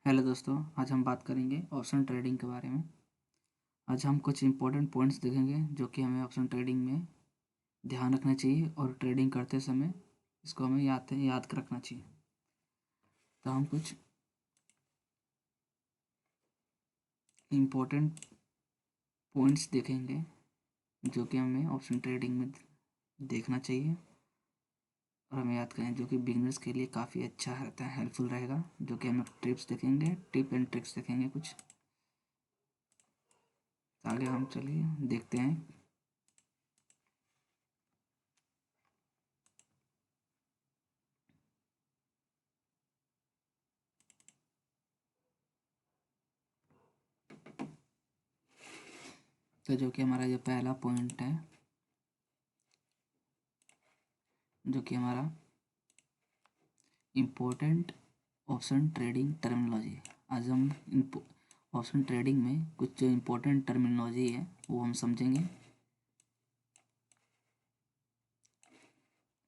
Hello दोस्तों, आज हम बात करेंगे ऑप्शन ट्रेडिंग के बारे में। आज हम कुछ इंपॉर्टेंट पॉइंट्स देखेंगे जो कि हमें ऑप्शन ट्रेडिंग में ध्यान रखना चाहिए और ट्रेडिंग करते समय इसको हमें याद रखना चाहिए। तो हम कुछ इंपॉर्टेंट पॉइंट्स देखेंगे जो कि हमें ऑप्शन ट्रेडिंग में देखना चाहिए और हमें याद करें, जो कि बिगिनर्स के लिए काफ़ी अच्छा रहता है, हेल्पफुल रहेगा। जो कि हम टिप्स देखेंगे, टिप एंड ट्रिक्स देखेंगे कुछ। आगे हम चलिए देखते हैं। तो जो कि हमारा ये पहला पॉइंट है, जो कि हमारा इम्पोर्टेंट ऑप्शन ट्रेडिंग टर्मिनोलॉजी। आज हम ऑप्शन ट्रेडिंग में कुछ जो इम्पोर्टेंट टर्मिनोलॉजी है वो हम समझेंगे,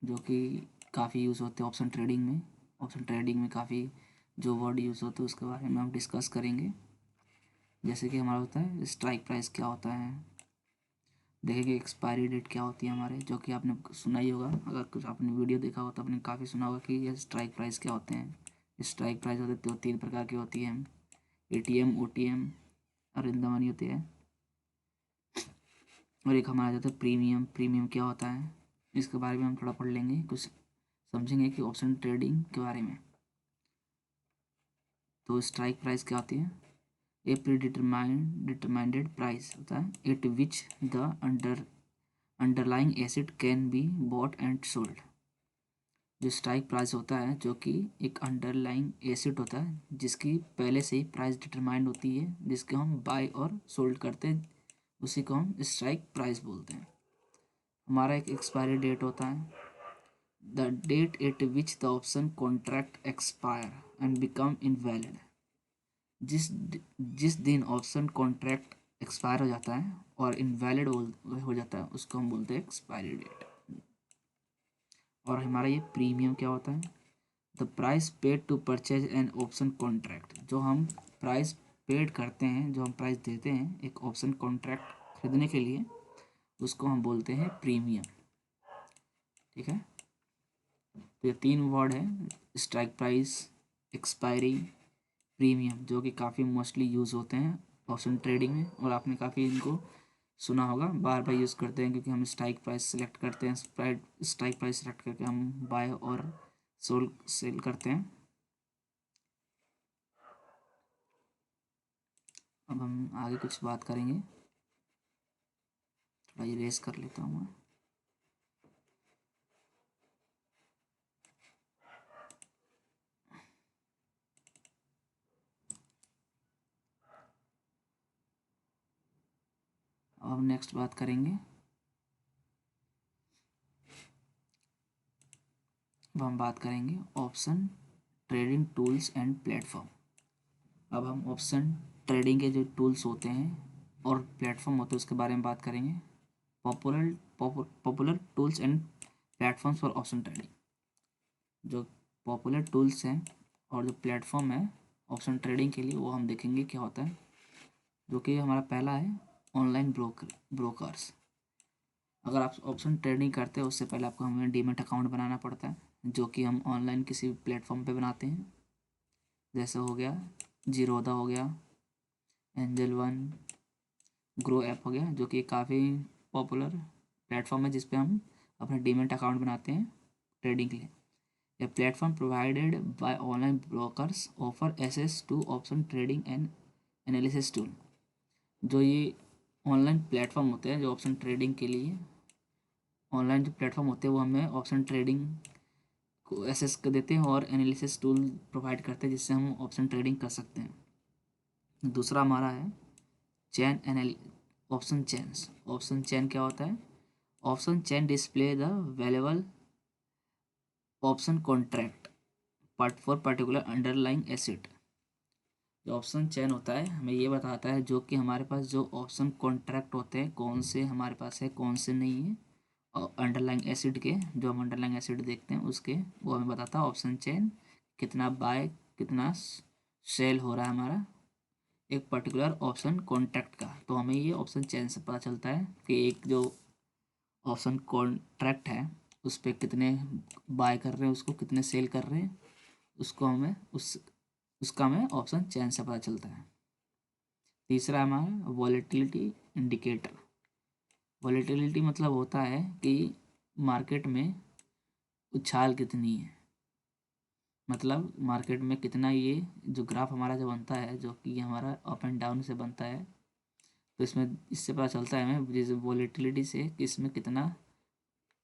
जो कि काफ़ी यूज़ होते हैं ऑप्शन ट्रेडिंग में। ऑप्शन ट्रेडिंग में काफ़ी जो वर्ड यूज़ होते हैं उसके बारे में हम डिस्कस करेंगे। जैसे कि हमारा होता है स्ट्राइक प्राइस क्या होता है, देखेंगे एक्सपायरी डेट क्या होती है हमारे, जो कि आपने सुना ही होगा। अगर कुछ आपने वीडियो देखा हो तो आपने काफ़ी सुना होगा कि ये स्ट्राइक प्राइस क्या होते हैं। स्ट्राइक प्राइस होते तो 3 प्रकार की होती है, ATM, OTM और इन द मनी होती है। और एक हमारा जाता है प्रीमियम। प्रीमियम क्या होता है, इसके बारे में हम थोड़ा पढ़ लेंगे, कुछ समझेंगे कि ऑप्शन ट्रेडिंग के बारे में। तो स्ट्राइक प्राइस क्या होती है, ए प्री डिटरमाइंडेड प्राइस होता है eight which the underlying asset can be bought and sold. जो स्ट्राइक प्राइस होता है, जो कि एक अंडरलाइंग एसेट होता है जिसकी पहले से ही प्राइस डिटरमाइंड होती है, जिसको हम बाय और सोल्ड करते हैं, उसी को हम स्ट्राइक प्राइस बोलते हैं। हमारा एक एक्सपायरी डेट होता है, the date at which the option contract expire and become invalid. जिस जिस दिन ऑप्शन कॉन्ट्रैक्ट एक्सपायर हो जाता है और इनवैलिड हो जाता है उसको हम बोलते हैं एक्सपायरी डेट। और हमारा ये प्रीमियम क्या होता है, the price paid to purchase an option contract. जो हम प्राइस पेड करते हैं, जो हम प्राइस देते हैं एक ऑप्शन कॉन्ट्रैक्ट खरीदने के लिए, उसको हम बोलते हैं प्रीमियम। ठीक है, तो ये 3 वर्ड है, स्ट्राइक प्राइस, एक्सपायरी, प्रीमियम, जो कि काफ़ी मोस्टली यूज़ होते हैं ऑप्शन ट्रेडिंग में। और आपने काफ़ी इनको सुना होगा, बार बार यूज़ करते हैं क्योंकि हम स्ट्राइक प्राइस सेलेक्ट करते हैं। स्ट्राइक प्राइस सेलेक्ट करके हम बाय और सेल करते हैं। अब हम आगे कुछ बात करेंगे, थोड़ा इरेज कर लेता हूँ मैं। अब हम नेक्स्ट बात करेंगे, अब हम बात करेंगे option trading tools and platform. अब हम ऑप्शन ट्रेडिंग के जो टूल्स होते हैं और प्लेटफॉर्म होते हैं उसके बारे में बात करेंगे। Popular popular tools and platforms for option trading. जो पॉपुलर टूल्स हैं और जो प्लेटफॉर्म है ऑप्शन ट्रेडिंग के लिए, वो हम देखेंगे क्या होता है। जो कि हमारा पहला है ऑनलाइन ब्रोकर्स। अगर आप ऑप्शन ट्रेडिंग करते हैं उससे पहले आपको हमें डीमैट अकाउंट बनाना पड़ता है, जो कि हम ऑनलाइन किसी प्लेटफॉर्म पे बनाते हैं। जैसे हो गया जीरोधा, हो गया एंजल वन, ग्रो ऐप हो गया, जो कि काफ़ी पॉपुलर प्लेटफॉर्म है जिस पे हम अपना डीमैट अकाउंट बनाते हैं ट्रेडिंग के लिए। A platform provided by online brokers offer access to option trading and analysis tool। जो ये ऑनलाइन प्लेटफॉर्म होते हैं जो ऑप्शन ट्रेडिंग के लिए, ऑनलाइन जो प्लेटफॉर्म होते हैं वो हमें ऑप्शन ट्रेडिंग को एसेस कर देते हैं और एनालिसिस टूल प्रोवाइड करते हैं जिससे हम ऑप्शन ट्रेडिंग कर सकते हैं। दूसरा हमारा है चैन एनालि ऑप्शन चैन्स। ऑप्शन चैन क्या होता है, option chain display the valuable option contract part for particular underlying asset. जो ऑप्शन चैन होता है हमें ये बताता है जो कि हमारे पास जो ऑप्शन कॉन्ट्रैक्ट होते हैं कौन से हमारे पास है कौन से नहीं है, और अंडरलाइंग एसिड के, जो हम अंडरलाइंग एसिड देखते हैं उसके, वो हमें बताता है ऑप्शन चैन कितना बाय कितना सेल हो रहा है हमारा एक पर्टिकुलर ऑप्शन कॉन्ट्रैक्ट का, तो हमें ये ऑप्शन चेन से पता चलता है कि एक जो ऑप्शन कॉन्ट्रैक्ट है उस पर कितने बाय कर रहे हैं, उसको कितने सेल कर रहे हैं, उसको हमें उसका हमें ऑप्शन चेन से पता चलता है। तीसरा हमारा वॉलेटिलिटी इंडिकेटर। वॉलेटिलिटी मतलब होता है कि मार्केट में उछाल कितनी है, मतलब मार्केट में कितना, ये जो ग्राफ हमारा जो बनता है जो कि हमारा अप एंड डाउन से बनता है, तो इसमें इससे पता चलता है हमें जैसे वॉलेटिलिटी से कि इसमें कितना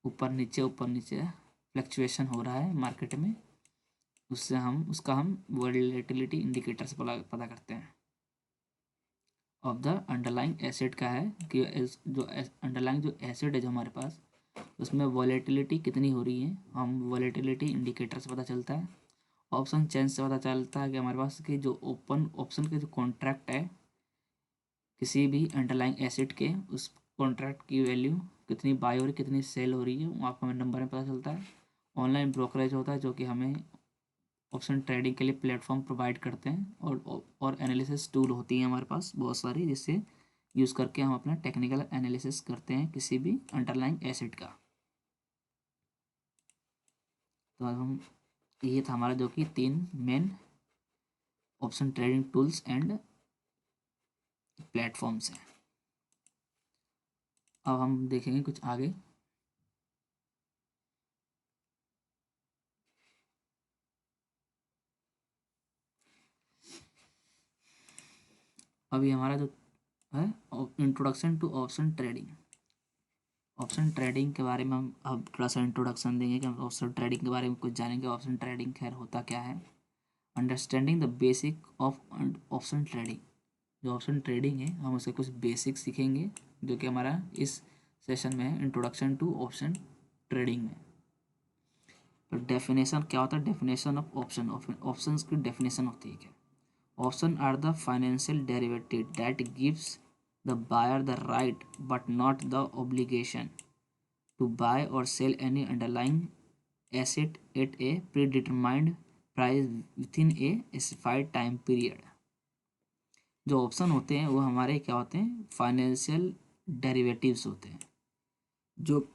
ऊपर नीचे फ्लक्चुएशन हो रहा है मार्केट में, उससे हम वॉलेटिलिटी इंडिकेटर से पता करते हैं। ऑफ द अंडरलाइंग एसेट का है कि जो अंडरलाइंग जो एसेट है जो हमारे पास, उसमें वॉलेटिलिटी कितनी हो रही है, हम वॉलेटिलिटी इंडिकेटर से पता चलता है। ऑप्शन चेंज से पता चलता है कि हमारे पास की जो ओपन ऑप्शन के जो कॉन्ट्रैक्ट है किसी भी अंडरलाइंग एसेट के, उस कॉन्ट्रैक्ट की वैल्यू कितनी बाय हो रही कितनी सेल हो रही है, वो आपको हमें नंबर में पता चलता है। ऑनलाइन ब्रोकरेज होता है जो कि हमें ऑप्शन ट्रेडिंग के लिए प्लेटफॉर्म प्रोवाइड करते हैं, और एनालिसिस टूल होती है हमारे पास बहुत सारी, जिससे यूज़ करके हम अपना टेक्निकल एनालिसिस करते हैं किसी भी अंडरलाइंग एसेट का। तो अब हम ये था हमारा जो कि 3 main option trading tools and platforms हैं। अब हम देखेंगे कुछ आगे। अभी हमारा जो है introduction to option trading. Option trading के बारे में हम अब थोड़ा सा इंट्रोडक्शन देंगे कि हम ऑप्शन ट्रेडिंग के बारे में कुछ जानेंगे। ऑप्शन ट्रेडिंग खैर होता क्या है, understanding the basic of option trading. जो ऑप्शन ट्रेडिंग है हम उसके कुछ बेसिक सीखेंगे, जो कि हमारा इस सेशन में है, इंट्रोडक्शन टू ऑप्शन ट्रेडिंग में। तो डेफिनेशन क्या होता है, डेफिनेशन ऑफ ऑप्शन, ऑप्शंस की डेफिनेशन होती है क्या। Option are the financial derivative that gives the buyer the right but not the obligation to buy or sell any underlying asset at a predetermined price within a specified time period. जो option होते हैं वो हमारे क्या होते हैं, financial derivatives होते हैं, जो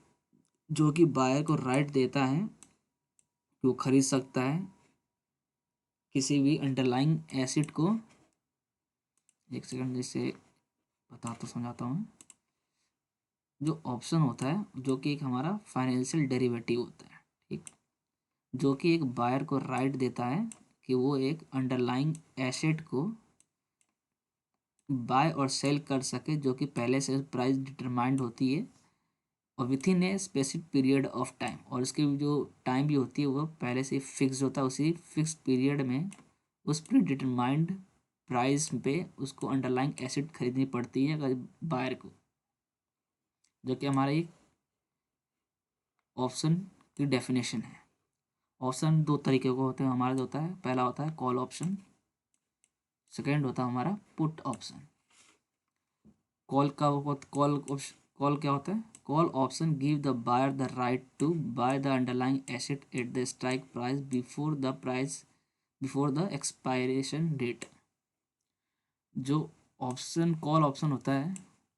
जो कि बायर को राइट देता है कि वो खरीद सकता है किसी भी अंडरलाइंग एसेट को। एक सेकंड जिससे बता तो समझाता हूँ। जो ऑप्शन होता है जो कि एक हमारा फाइनेंशियल डेरिवेटिव होता है, ठीक, जो कि एक बायर को राइट देता है कि वो एक अंडरलाइंग एसेट को बाय और सेल कर सके, जो कि पहले से प्राइस डिटरमाइंड होती है और with in a specific period of time, और उसकी जो टाइम भी होती है वो पहले से फिक्स होता है, उसी फिक्स पीरियड में उस प्री डिटरमाइंड प्राइस पे उसको अंडरलाइंग एसेट खरीदनी पड़ती है अगर बायर को। जो कि हमारा एक ऑप्शन की डेफिनेशन है। ऑप्शन दो तरीके के होते हैं हमारा, जो होता है पहला होता है कॉल ऑप्शन, सेकेंड होता है हमारा पुट ऑप्शन। कॉल का कॉल क्या होता है, call option give the buyer the right to buy the underlying asset at the strike price before the expiration date. जो ऑप्शन कॉल ऑप्शन होता है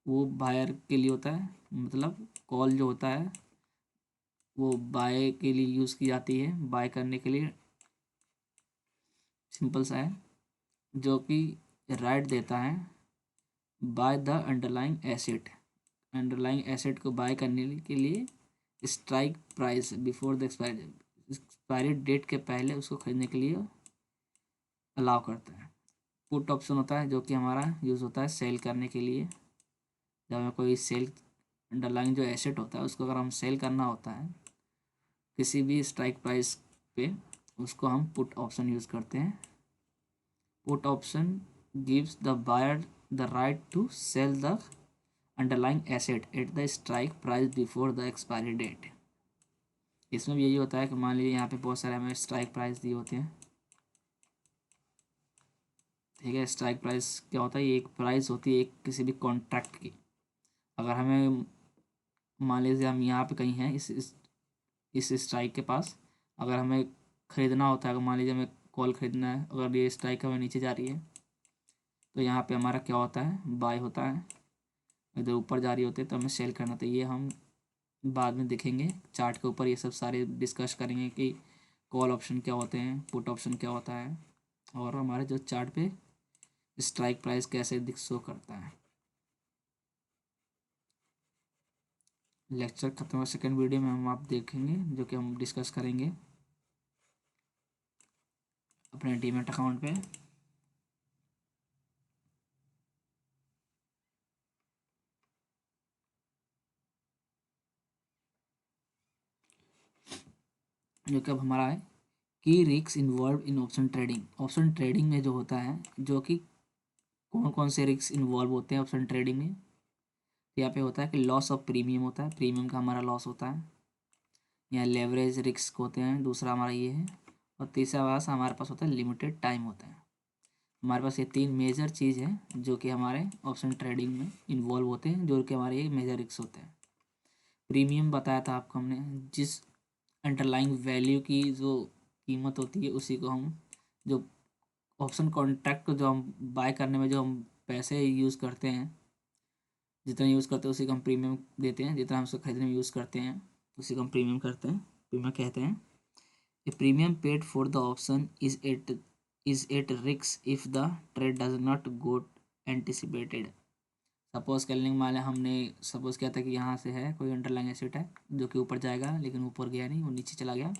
वो बायर के लिए होता है, मतलब कॉल जो होता है वो बाय के लिए यूज़ की जाती है, बाय करने के लिए, सिंपल सा है, जो कि राइट देता है buy the underlying asset, underlying asset को बाय करने के लिए strike price before the expiry date के पहले उसको खरीदने के लिए अलाउ करता है। पुट ऑप्शन होता है जो कि हमारा यूज़ होता है सेल करने के लिए, जब हमें कोई सेल अंडरलाइंग जो एसेट होता है उसको अगर हम सेल करना होता है किसी भी स्ट्राइक प्राइस पे, उसको हम पुट ऑप्शन यूज़ करते हैं। Put option gives the buyer the right to sell the underlying asset at the strike price before the expiry date. इसमें भी यही होता है कि मान लीजिए यहाँ पे बहुत सारे हमें स्ट्राइक प्राइस दिए होते हैं, ठीक है। स्ट्राइक प्राइस क्या होता है, ये एक प्राइस होती है एक किसी भी कॉन्ट्रैक्ट की। अगर हमें मान लीजिए हम यहाँ पे कहीं हैं इस स्ट्राइक के पास, अगर हमें ख़रीदना होता है, अगर मान लीजिए हमें कॉल खरीदना है, अगर ये स्ट्राइक हमें नीचे जा रही है तो यहाँ पे हमारा क्या होता है, बाय होता है। इधर ऊपर जा रही होती है तो हमें सेल करना। तो ये हम बाद में देखेंगे चार्ट के ऊपर, ये सब सारे डिस्कस करेंगे कि कॉल ऑप्शन क्या होते हैं, पुट ऑप्शन क्या होता है, और हमारे जो चार्ट पे स्ट्राइक प्राइस कैसे दिख शो करता है। लेक्चर खत्म हुआ, सेकेंड वीडियो में हम आप देखेंगे जो कि हम डिस्कस करेंगे अपने डीमैट अकाउंट पे। जो कि अब हमारा है की risk involve in option trading. Option trading में जो होता है, जो कि कौन कौन से रिस्क इन्वॉल्व होते हैं ऑप्शन ट्रेडिंग में। यहाँ पे होता है कि लॉस ऑफ प्रीमियम होता है, प्रीमियम का हमारा लॉस होता है। यहाँ लेवरेज रिस्क होते हैं, दूसरा हमारा ये है। और तीसरा पास हमारे पास होता है लिमिटेड टाइम होता है। हमारे पास ये तीन मेजर चीज़ है जो कि हमारे ऑप्शन ट्रेडिंग में इन्वॉल्व होते हैं, जो कि हमारे ये मेजर रिस्क होते हैं। प्रीमियम बताया था आपको हमने, जिस अंडरलाइंग वैल्यू की जो कीमत होती है उसी को हम, जो ऑप्शन कॉन्ट्रैक्ट को जो हम बाय करने में जो हम पैसे यूज़ करते हैं, जितना यूज़ करते हैं उसी को हम प्रीमियम देते हैं, जितना हम उसको खरीदने में यूज़ करते हैं उसी को हम प्रीमियम करते हैं, प्रीमियम कहते हैं। ए premium paid for the option is at risk if the trade does not go anticipated. Suppose कर लेंगे, मान लिया हमने सपोज किया था कि यहाँ से है कोई अंडरलाइंग एसेट है जो कि ऊपर जाएगा, लेकिन ऊपर गया नहीं, वो नीचे चला गया,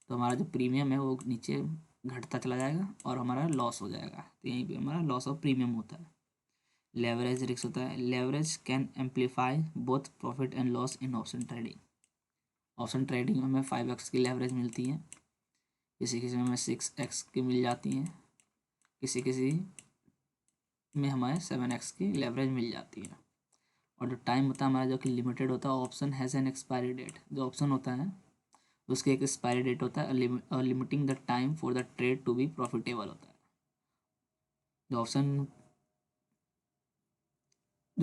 तो हमारा जो प्रीमियम है वो नीचे घटता चला जाएगा और हमारा लॉस हो जाएगा। तो यहीं पे हमारा लॉस ऑफ प्रीमियम होता है। लेवरेज रिस्क होता है, leverage can amplify both profit and loss in option trading. Option trading में हमें 5x की लेवरेज मिलती है, किसी किसी में हमें 6x की मिल जाती है, किसी किसी में हमें 7x की लेवरेज मिल जाती है। और जो टाइम होता है हमारा जो कि लिमिटेड होता है, option has an expiry date. जो ऑप्शन होता है उसके एक एक्सपायरी डेट होता है, limiting the time for the trade to be profitable होता है। जो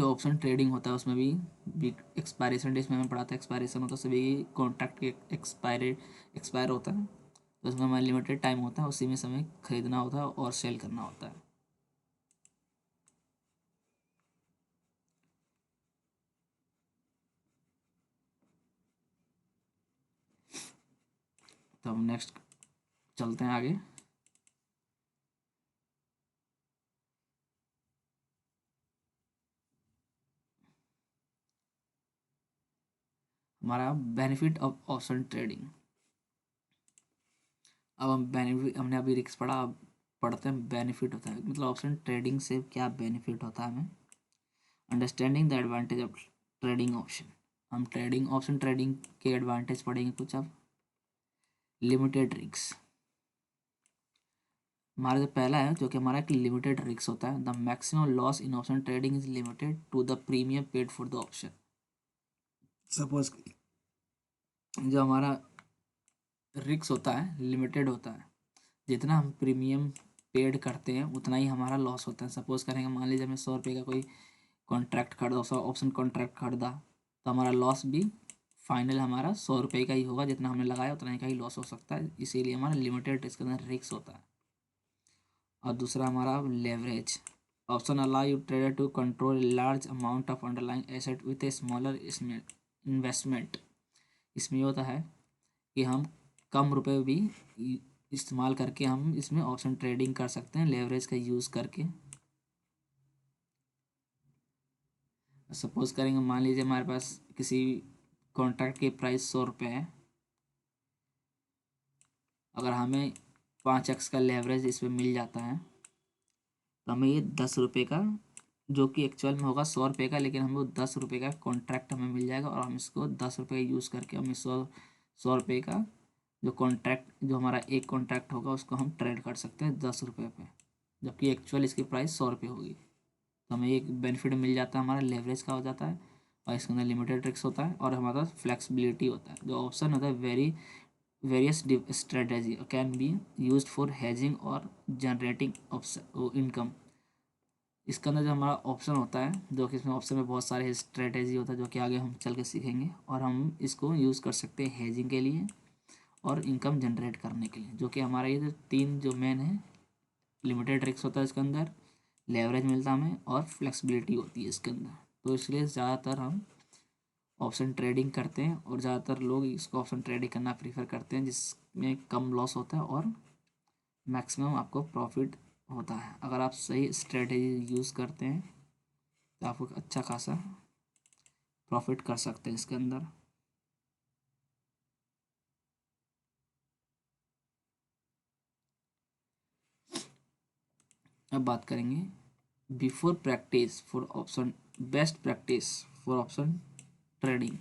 ऑप्शन ट्रेडिंग होता है उसमें भी एक्सपायरेशन डेट में हमें पढ़ा था, एक्सपायरेशन होता है सभी कॉन्ट्रैक्ट के एक्सपायर होता है, तो उसमें हमारा लिमिटेड टाइम होता है, उसी में समय खरीदना होता है और सेल करना होता है। तो हम नेक्स्ट चलते हैं आगे। हमारा बेनिफिट ऑफ ऑप्शन ट्रेडिंग। अब हम बेनिफिट, हमने अभी रिस्क पढ़ा, अब पढ़ते हैं बेनिफिट होता है, मतलब ऑप्शन ट्रेडिंग से क्या बेनिफिट होता है हमें। Understanding the advantage of trading option. हम ट्रेडिंग ऑप्शन ट्रेडिंग के एडवांटेज पढ़ेंगे कुछ अब। लिमिटेड रिस्क, हमारा जो पहला है जो कि हमारा एक लिमिटेड रिस्क होता है। The maximum loss in option trading is limited to the premium paid for the option. Suppose जो हमारा रिस्क होता है लिमिटेड होता है, जितना हम प्रीमियम पेड करते हैं उतना ही हमारा लॉस होता है। सपोज करेंगे, मान लीजिए हमने 100 रुपये का कोई कॉन्ट्रैक्ट खरीदा, ऑप्शन कॉन्ट्रैक्ट खरीदा, तो हमारा लॉस भी फाइनल हमारा 100 रुपये का ही होगा, जितना हमने लगाया उतना ही का ही लॉस हो सकता है, इसीलिए हमारा लिमिटेड इसके अंदर रिस्क होता है। और दूसरा हमारा leverage option allow you trader to control large amount of underlying asset with a smaller investment. इसमें ये होता है कि हम कम रुपए भी इस्तेमाल करके हम इसमें ऑप्शन ट्रेडिंग कर सकते हैं लेवरेज का यूज़ करके। सपोज करेंगे, मान लीजिए हमारे पास किसी कॉन्ट्रैक्ट की प्राइस 100 रुपये है, अगर हमें 5x का लेवरेज इसमें मिल जाता है तो हमें ये 10 रुपये का, जो कि एक्चुअल में होगा 100 रुपये का, लेकिन हमें वो 10 रुपये का कॉन्ट्रैक्ट हमें मिल जाएगा और हम इसको 10 रुपये यूज़ करके हम इस 100 रुपये का जो कॉन्ट्रैक्ट, जो हमारा एक कॉन्ट्रैक्ट होगा उसको हम ट्रेड कर सकते हैं 10 रुपये पे, जबकि एक्चुअल इसकी प्राइस 100 रुपये होगी। तो हमें एक बेनिफिट मिल जाता है, हमारा लेवरेज का हो जाता है, और इसके अंदर लिमिटेड रिस्क होता है और हमारा फ्लेक्सिबिलिटी होता है। जो ऑप्शन होता है various strategy can be use for hedging और जनरेटिंग इनकम। इसके अंदर जो हमारा ऑप्शन होता है, जो कि इसमें ऑप्शन में बहुत सारे स्ट्रेटेजी होता है जो कि आगे हम चल के सीखेंगे, और हम इसको यूज़ कर सकते हैं हेजिंग के लिए और इनकम जनरेट करने के लिए, जो कि हमारा ये जो तीन जो मेन है, लिमिटेड रिस्क होता है इसके अंदर, लेवरेज मिलता है हमें और फ्लेक्सिबिलिटी होती है इसके अंदर। तो इसलिए ज़्यादातर हम ऑप्शन ट्रेडिंग करते हैं और ज़्यादातर लोग इसको ऑप्शन ट्रेडिंग करना प्रीफर करते हैं, जिसमें कम लॉस होता है और मैक्सिमम आपको प्रॉफिट होता है। अगर आप सही स्ट्रेटेजी यूज़ करते हैं तो आप अच्छा खासा प्रॉफिट कर सकते हैं इसके अंदर। अब बात करेंगे before practice for option, best practice for option trading.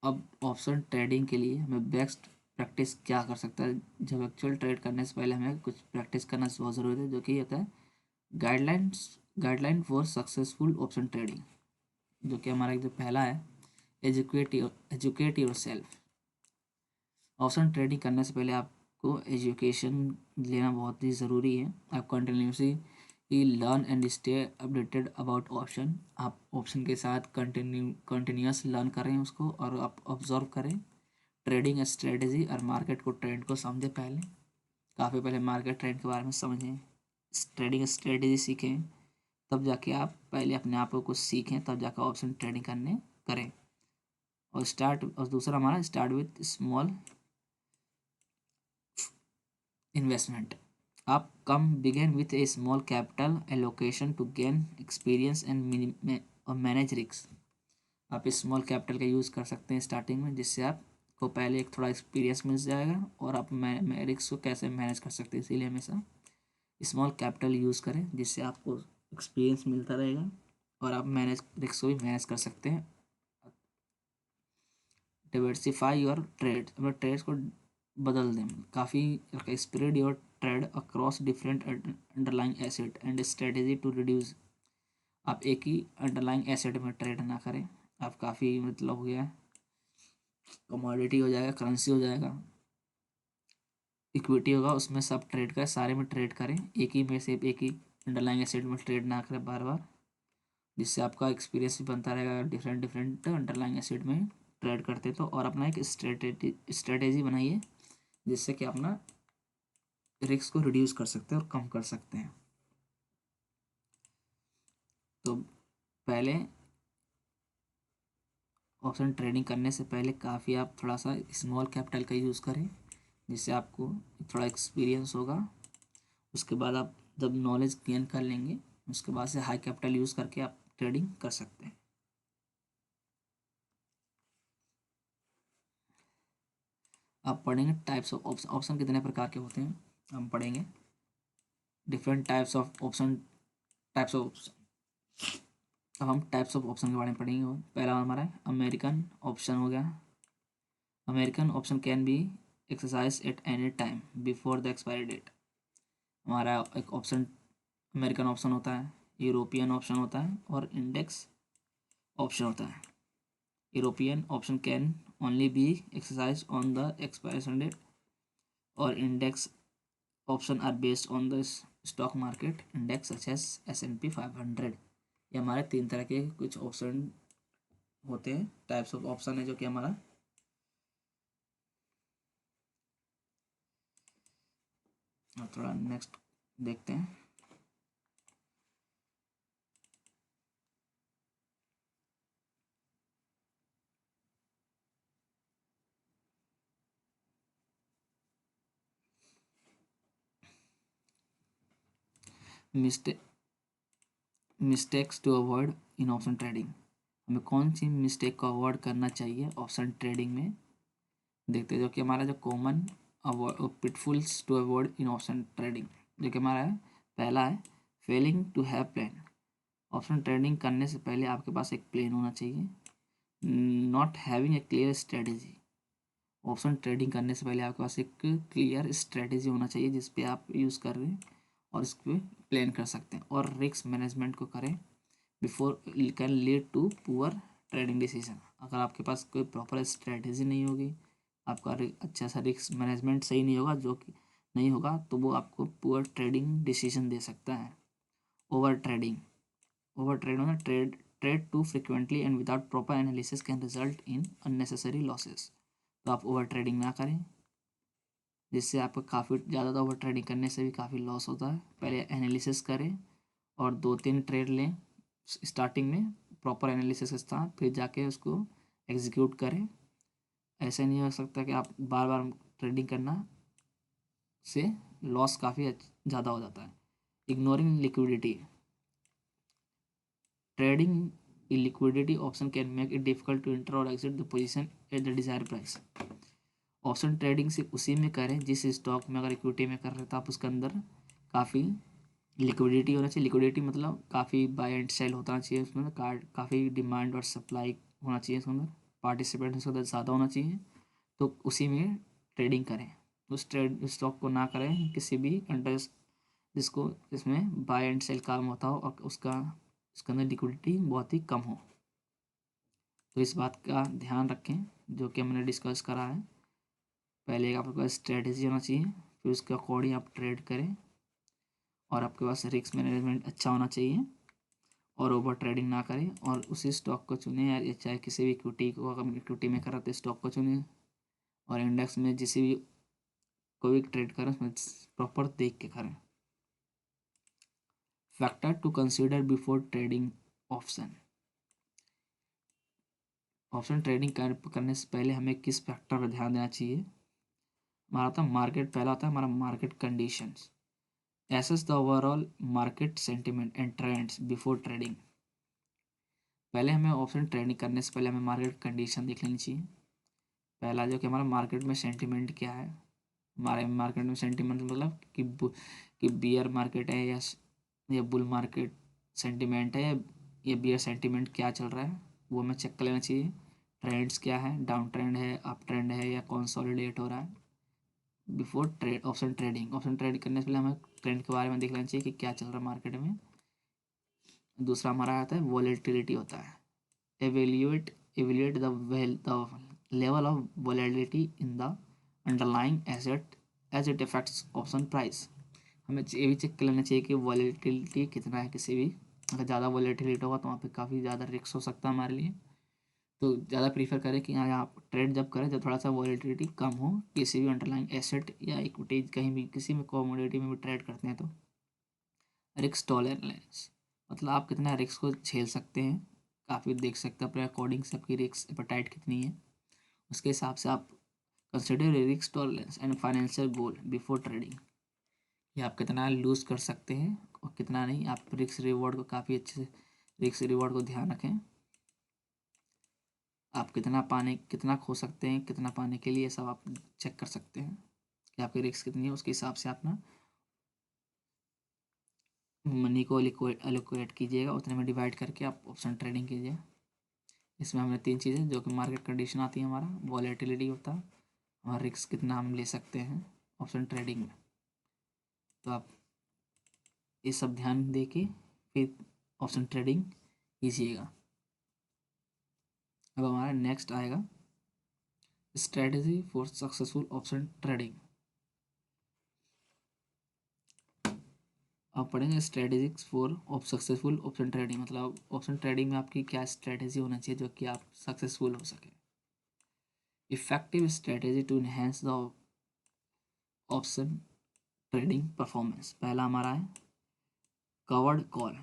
अब ऑप्शन ट्रेडिंग के लिए हमें बेस्ट प्रैक्टिस क्या कर सकता है, जब एक्चुअल ट्रेड करने से पहले हमें कुछ प्रैक्टिस करना बहुत ज़रूरी है, जो कि होता है guideline for successful option trading, जो कि हमारा जो पहला है, educate your self. Option trading करने से पहले आपको एजुकेशन लेना बहुत ही ज़रूरी है। आप continuously learn and stay updated about option. आप ऑप्शन के साथ कंटिन्यूस लर्न करें उसको, और आप ऑब्जर्व करें ट्रेडिंग स्ट्रेटेजी और मार्केट को, ट्रेंड को समझें पहले, काफ़ी पहले मार्केट ट्रेंड के बारे में समझें, ट्रेडिंग स्ट्रेटेजी सीखें, तब जाके आप पहले अपने आप को सीखें, तब जाकर ऑप्शन ट्रेडिंग करने करें। और दूसरा हमारा स्टार्ट विथ स्मॉल इन्वेस्टमेंट। आप can begin with a small capital allocation to gain experience and manage risk. आप स्मॉल कैपिटल का यूज़ कर सकते हैं स्टार्टिंग में, जिससे आपको पहले एक थोड़ा एक्सपीरियंस मिल जाएगा और आप रिस्क को कैसे मैनेज कर सकते हैं। इसीलिए हमेशा स्मॉल कैपिटल यूज़ करें, जिससे आपको एक्सपीरियंस मिलता रहेगा और आप रिस्क को भी मैनेज कर सकते हैं। डिवर्सिफाई योर ट्रेड, अपने ट्रेड्स को बदल दें, काफ़ी spread your trade across different underlying asset and strategy to reduce. आप एक ही अंडरलाइंग एसेट में ट्रेड ना करें। आप काफ़ी मतलब हो गया, कमोडिटी हो जाएगा, करेंसी हो जाएगा, इक्विटी होगा, उसमें सब ट्रेड करें, सारे में ट्रेड करें, एक ही में से एक ही अंडरलाइंग एसेट में ट्रेड ना करें बार बार, जिससे आपका एक्सपीरियंस भी बनता रहेगा डिफरेंट डिफरेंट अंडरलाइंग एसेट में ट्रेड करते तो। और अपना एक स्ट्रेटेजी बनाइए, जिससे कि अपना रिस्क को रिड्यूस कर सकते हैं और कम कर सकते हैं। तो पहले ऑप्शन ट्रेडिंग करने से पहले काफ़ी आप थोड़ा सा स्मॉल कैपिटल का यूज़ करें, जिससे आपको थोड़ा एक्सपीरियंस होगा। उसके बाद आप जब नॉलेज गेन कर लेंगे, उसके बाद से हाई कैपिटल यूज़ करके आप ट्रेडिंग कर सकते हैं। आप पढ़ेंगे टाइप्स ऑफ ऑप्शन, ऑप्शन कितने प्रकार के होते हैं हम पढ़ेंगे, different types of option, types of option. अब हम टाइप्स ऑफ ऑप्शन के बारे में पढ़ेंगे। पहला हमारा अमेरिकन ऑप्शन हो गया। American option can be exercise at any time before the expiry date. हमारा एक ऑप्शन अमेरिकन ऑप्शन होता है, यूरोपियन ऑप्शन होता है और इंडेक्स ऑप्शन होता है। European option can only be exercise on the expiration date, और index option are based on the stock market index such as S&P 500। ये हमारे तीन तरह के कुछ ऑप्शन होते हैं, टाइप्स ऑफ ऑप्शन है, जो कि हमारा थोड़ा नेक्स्ट देखते हैं। Mistakes to avoid in option trading. हमें कौन सी मिस्टेक को अवॉइड करना चाहिए ऑप्शन ट्रेडिंग में, देखते हैं। जो कि हमारा जो common pitfalls to avoid in option trading, जो कि हमारा है, पहला है failing to have plan. Option trading करने से पहले आपके पास एक प्लान होना चाहिए। Not having a clear strategy. Option trading करने से पहले आपके पास एक क्लियर स्ट्रेटेजी होना चाहिए, जिस पे आप यूज़ कर रहे हैं और इस पर प्लान कर सकते हैं। और रिस्क मैनेजमेंट को करें before can lead to poor trading decision. अगर आपके पास कोई प्रॉपर स्ट्रेटेजी नहीं होगी, आपका अच्छा सा रिस्क मैनेजमेंट सही नहीं होगा, जो कि नहीं होगा, तो वो आपको पुअर ट्रेडिंग डिसीजन दे सकता है। ओवर ट्रेडिंग, ओवर ट्रेड होना, trade too frequently and without proper analysis can result in unnecessary losses. तो आप ओवर ट्रेडिंग ना करें, जिससे आपका काफ़ी ज़्यादा ओवर ट्रेडिंग करने से भी काफ़ी लॉस होता है। पहले एनालिसिस करें और 2-3 ट्रेड लें स्टार्टिंग में प्रॉपर एनालिसिस के साथ, फिर जाके उसको एग्जीक्यूट करें। ऐसे नहीं हो सकता कि आप बार बार ट्रेडिंग करना से लॉस काफ़ी ज़्यादा हो जाता है। Ignoring liquidity, trading liquidity option can make it difficult to enter or exit the position at the desired price. Option trading से उसी में करें जिस स्टॉक में, अगर इक्विटी में कर रहे हैं तो आप उसके अंदर काफ़ी लिक्विडिटी होना चाहिए। लिक्विडिटी मतलब काफ़ी बाय एंड सेल होना चाहिए उसमें, काफ़ी डिमांड और सप्लाई होना चाहिए उसके अंदर, पार्टिसिपेंट उसके अंदर ज़्यादा होना चाहिए, तो उसी में ट्रेडिंग करें। उस ट्रेड स्टॉक को ना करें किसी भी अंडर जिसको इसमें बाय एंड सेल काम होता हो और उसके अंदर लिक्विडिटी बहुत ही कम हो। तो इस बात का ध्यान रखें जो कि हमने डिस्कस करा है। पहले आपके पास स्ट्रेटेजी होना चाहिए, फिर उसके अकॉर्डिंग आप ट्रेड करें, और आपके पास रिस्क मैनेजमेंट अच्छा होना चाहिए, और ओवर ट्रेडिंग ना करें, और उसी स्टॉक को चुनें, या चाहे किसी भी इक्विटी को, अगर इक्विटी में करा तो स्टॉक को चुनें, और इंडेक्स में जिस भी कोई भी ट्रेड करें उसमें प्रॉपर देख के करें। Factor to consider before trading option. Option trading करने से पहले हमें किस फैक्टर पर ध्यान देना चाहिए? हमारा था मार्केट, पहला होता है हमारा market conditions. Assess the overall market sentiment and trends before trading. पहले हमें ऑप्शन ट्रेडिंग करने से पहले हमें मार्केट कंडीशन देख लेनी चाहिए। पहला जो कि हमारा मार्केट में सेंटिमेंट क्या है, हमारे मार्केट में सेंटिमेंट मतलब कि बियर मार्केट है या बुल मार्केट सेंटिमेंट है, या बियर सेंटिमेंट क्या चल रहा है, वो हमें चेक कर लेना चाहिए। ट्रेंड्स क्या है, डाउन ट्रेंड है, अप ट्रेंड है, या कंसोलिडेट हो रहा है before trade option trading. Option trade करने से पहले हमें ट्रेंड के बारे में देख लेना चाहिए कि क्या चल रहा है मार्केट में। दूसरा हमारा आता है वॉलेटिलिटी होता है। Evaluate the level of volatility in the underlying asset as it affects option price. हमें ये भी चेक कर लेना चाहिए कि वॉलेटिलिटी कितना है किसी भी। अगर ज़्यादा वॉलेटिलिटी होगा तो वहाँ पे काफ़ी ज़्यादा रिस्क हो सकता है हमारे लिए। तो ज़्यादा प्रीफर करें कि यहाँ आप ट्रेड जब करें जब थोड़ा सा वॉलेटिलिटी कम हो किसी भी अंडरलाइंग एसेट या इक्विटीज, कहीं भी किसी भी कमोडिटी में भी ट्रेड करते हैं तो। रिस्क टॉलरेंस मतलब आप कितना रिस्क को झेल सकते हैं, काफ़ी देख सकते हैं अपने अकॉर्डिंग से आपकी रिस्क एपेटाइट कितनी है, उसके हिसाब से आप consider risk tolerance and financial goal before trading. ये आप कितना लूज़ कर सकते हैं और कितना नहीं, आप रिस्क रिवॉर्ड को काफ़ी अच्छे से रिस्क रिवॉर्ड को ध्यान रखें। आप कितना खो सकते हैं, कितना पाने के लिए सब आप चेक कर सकते हैं कि आपकी रिस्क कितनी है, उसके हिसाब से अपना मनी को एलोकेट कीजिएगा, उतने में डिवाइड करके आप ऑप्शन ट्रेडिंग कीजिए। इसमें हमें 3 चीज़ें जो कि मार्केट कंडीशन आती है, हमारा वॉलेटिलिटी होता है, और रिस्क कितना हम ले सकते हैं ऑप्शन ट्रेडिंग में। तो आप ये सब ध्यान दे के फिर ऑप्शन ट्रेडिंग कीजिएगा। अब हमारा नेक्स्ट आएगा strategy for successful option trading. आप पढ़ेंगे strategics for of successful option trading, मतलब ऑप्शन ट्रेडिंग में आपकी क्या स्ट्रेटेजी होना चाहिए जो कि आप सक्सेसफुल हो सके। Effective strategy to enhance the option trading performance. पहला हमारा है covered call,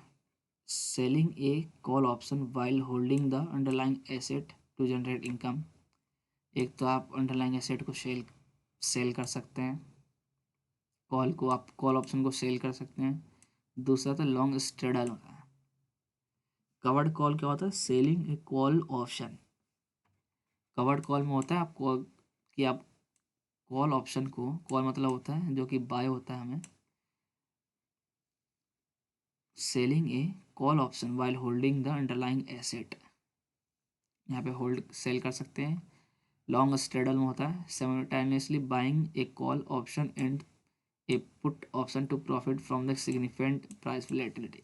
selling a call option while holding the underlying asset to generate income. एक तो आप अंडरलाइंग एसेट को सेल कर सकते हैं, कॉल ऑप्शन को सेल कर सकते हैं। दूसरा था लॉन्ग स्ट्रेडल होता है। कवर्ड कॉल क्या होता है, selling a call option. Covered call में होता है आपको कि आप कॉल ऑप्शन को, कॉल मतलब होता है जो कि बाय होता है, हमें selling a call option while holding the underlying asset, यहाँ पे होल्ड सेल कर सकते हैं। लॉन्ग स्ट्रेडल में होता है simultaneously buying a call option and a put option to profit from the significant price volatility.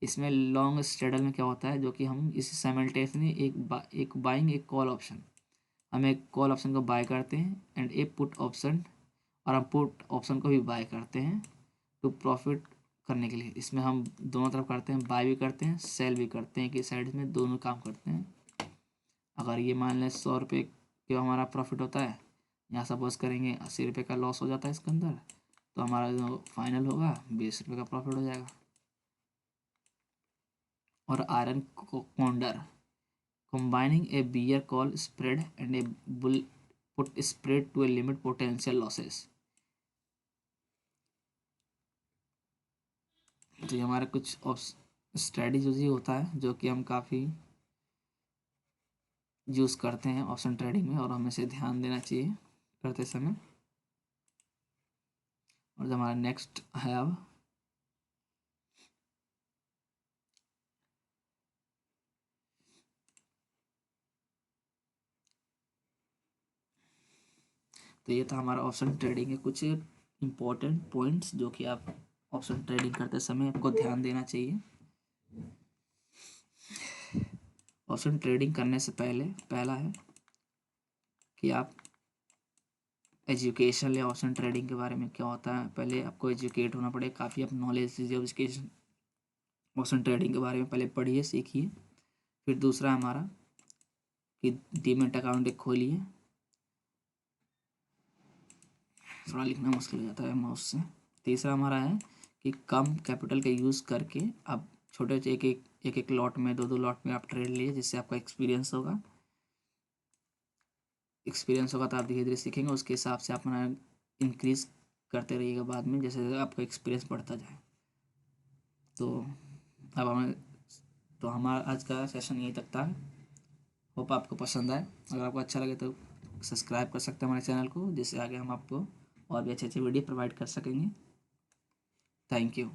इसमें लॉन्ग स्ट्रेडल में क्या होता है जो कि हम इस साइमल्टेनियसली एक बाइंग एक कॉल ऑप्शन, हम एक कॉल ऑप्शन को बाय करते हैं एंड ए पुट ऑप्शन, और हम पुट ऑप्शन को भी बाय करते हैं टू प्रॉफिट करने के लिए। इसमें हम दोनों तरफ करते हैं, बाय भी करते हैं, सेल भी करते हैं, कि साइड में दोनों काम करते हैं। अगर ये मान लें 100 रुपये का हमारा प्रॉफिट होता है, यहाँ सपोज करेंगे 80 रुपये का लॉस हो जाता है इसके अंदर, तो हमारा जो फाइनल होगा 20 रुपये का प्रॉफिट हो जाएगा। और iron Kondar, combining a bear call spread and a bull put spread to limit potential losses। तो ये हमारा कुछ स्ट्रेटजी होता है जो कि हम काफ़ी यूज़ करते हैं ऑप्शन ट्रेडिंग में, और हमें से ध्यान देना चाहिए करते समय। और जो हमारा नेक्स्ट है अब, तो ये था हमारा ऑप्शन ट्रेडिंग के कुछ इम्पोर्टेंट पॉइंट्स जो कि आप ऑप्शन ट्रेडिंग करते समय आपको ध्यान देना चाहिए। ऑप्शन ट्रेडिंग करने से पहले पहला है कि आप एजुकेशन ले ऑप्शन ट्रेडिंग के बारे में क्या होता है, पहले आपको एजुकेट होना पड़ेगा, काफ़ी आप नॉलेज लीजिए एजुकेशन ऑप्शन ट्रेडिंग के बारे में, पहले पढ़िए सीखिए। फिर दूसरा हमारा कि डीमैट अकाउंट एक खोलिए, थोड़ा लिखना मुश्किल हो जाता है माउस से। तीसरा हमारा है कि कम कैपिटल का यूज़ करके आप छोटे एक लॉट में, दो लॉट में आप ट्रेड लिए, जिससे आपका एक्सपीरियंस होगा तो आप धीरे धीरे सीखेंगे, उसके हिसाब से अपना इंक्रीज करते रहिएगा बाद में, जैसे आपका एक्सपीरियंस बढ़ता जाए। तो अब हमारा आज का सेशन यहीं तक था। होप आपको पसंद आए। अगर आपको अच्छा लगे तो सब्सक्राइब कर सकते हैं हमारे चैनल को, जिससे आगे हम आपको और भी अच्छे अच्छे वीडियो प्रोवाइड कर सकेंगे। Thank you.